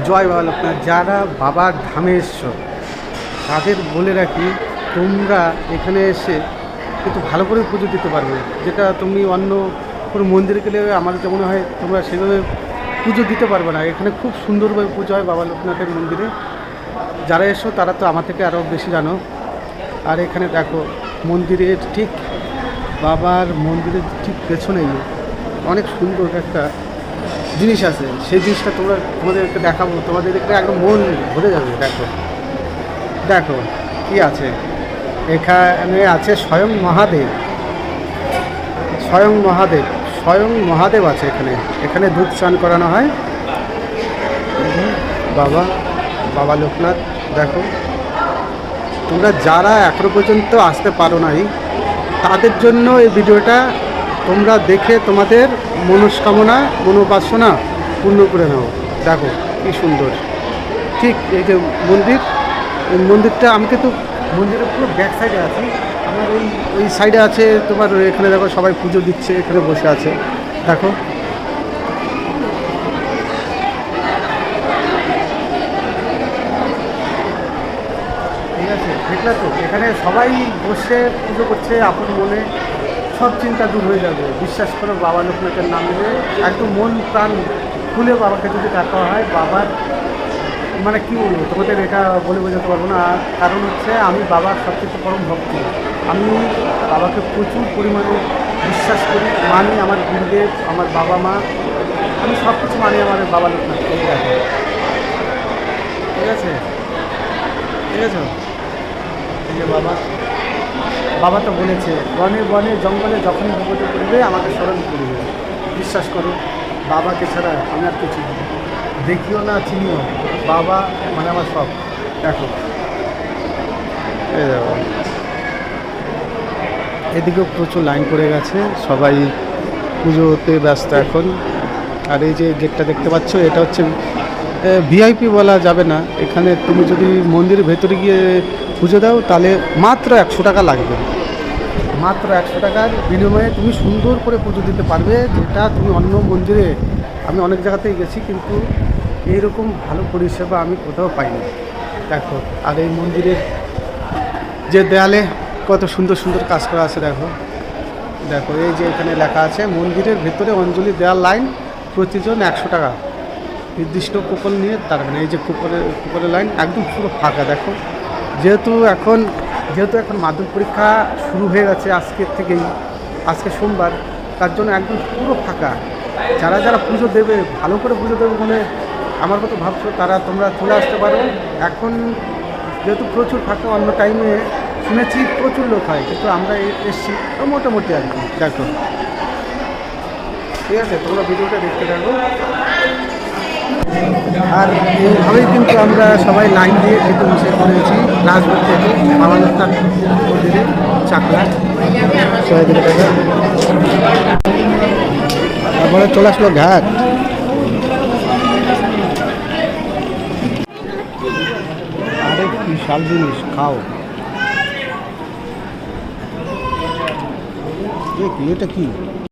জয় বাবা লোকনাথ। যারা বাবার ধামে এসছো তাদের বলে রাখি, তোমরা এখানে এসে কিন্তু ভালো করে পুজো দিতে পারবে, যেটা তুমি অন্য কোনো মন্দিরে গেলে আমার যেমন হয় তোমরা সেভাবে পুজো দিতে পারবে না। এখানে খুব সুন্দরভাবে পুজো হয় বাবা লোকনাথের মন্দিরে। যারা এসো তারা তো আমার থেকে আরও বেশি জানো। আর এখানে দেখো মন্দিরের ঠিক বাবার মন্দিরের ঠিক পেছনেই অনেক সুন্দর একটা জিনিস আছে, সেই জিনিসটা তোমাদেরকে দেখাবো। তোমাদের দেখলে একদম মন ভরে যাবে। দেখো দেখো কি আছে এখানে। আছে স্বয়ং মহাদেব, স্বয়ং মহাদেব, স্বয়ং মহাদেব আছে এখানে। এখানে দুধ স্নান করানো হয়। বাবা বাবা লোকনাথ। দেখো তোমরা যারা এখনো পর্যন্ত আসতে পারো নাই তাদের জন্য এই ভিডিওটা, তোমরা দেখে তোমাদের মনস্কামনা মনোবাসনা পূর্ণ করে নাও। দেখো কি সুন্দর। ঠিক এই যে মন্দির, এই মন্দিরটা আমি কিন্তু মন্দিরের পুরো ব্যাক সাইডে আছি। আমার ওই সাইডে আছে তোমার, এখানে দেখো সবাই পুজো দিচ্ছে, এখানে বসে আছে। দেখো ঠিক আছে, দেখলে তো এখানে সবাই বসে পুজো করছে আপন মনে। সব চিন্তা দূর হয়ে যাবে, বিশ্বাস করো। বাবা লোকনাথের নাম নিলে একদম মন প্রাণ খুলে বাবাকে যদি ডাকা হয়, বাবার মানে কী বলবো তোমাদের, এটা বলে বোঝাতে পারবো না। কারণ হচ্ছে আমি বাবার সবচেয়ে পরম ভক্ত। আমি বাবাকে প্রচুর পরিমাণে বিশ্বাস করি, মানি। আমার গুরুদেব, আমার বাবা মা, আমি সব কিছু মানি আমার বাবা লোকনাথকে। ঠিক আছে ঠিক আছে ঠিক আছে। এই যে বাবা, বাবা তো বলেছে বনে বনে জঙ্গলে যখনই বিপদে পড়বে আমাকে স্মরণ করবে। বিশ্বাস করো, বাবাকে ছাড়া আমি আর কিছু দেখিও না চিনিও। বাবা মানে আমার সব। দেখো এদিকেও প্রচুর লাইন পড়ে গেছে, সবাই পুজোতে ব্যস্ত এখন। আর এই যে গেটটা দেখতে পাচ্ছ, এটা হচ্ছে ভিআইপি বলা যাবে না। এখানে তুমি যদি মন্দিরের ভেতরে গিয়ে পুজো দাও তাহলে মাত্র 100 টাকা লাগবে। মাত্র 100 টাকার বিনিময়ে তুমি সুন্দর করে পুজো দিতে পারবে, যেটা তুমি অন্য মন্দিরে, আমি অনেক জায়গাতেই গেছি কিন্তু এইরকম ভালো পরিষেবা আমি কোথাও পাইনি। দেখো আর এই মন্দিরের যে দেয়ালে কত সুন্দর সুন্দর কাজ করা আছে। দেখো দেখো এই যে এখানে লেখা আছে মন্দিরের ভেতরে অঞ্জলি দেওয়ার লাইন প্রতিজন 100 টাকা, নির্দিষ্ট কুপন নিয়ে তার মানে এই যে কুপনের লাইন একদম পুরো ফাঁকা। দেখো যেহেতু এখন মাধ্যমিক পরীক্ষা শুরু হয়ে গেছে আজকের থেকেই, আজকে সোমবার, তার জন্য একদম পুরো ফাঁকা। যারা যারা পুজো দেবে, ভালো করে পুজো দেবে বলে আমার কথা ভাবছো, তোমরা চলে আসতে পারো। এখন যেহেতু প্রচুর ফাঁকা, অন্য টাইমে শুনেছি প্রচুর লোক হয়, কিন্তু আমরা এসছি মোটামুটি আর কি। দেখো ঠিক আছে, তোমরা ভিডিওটা দেখতে থাকো। আর এইভাবেই কিন্তু আমরা সবাই লাইন দিয়ে খেতে বসে পড়েছি রাজবাড়ি থেকে বাবা লোকনাথ মন্দিরে, চাকলা সবাই দিকে টাকা। তারপরে চলে আসলো ঘাট। আরে বিশাল জিনিস, খাও। এটা কি?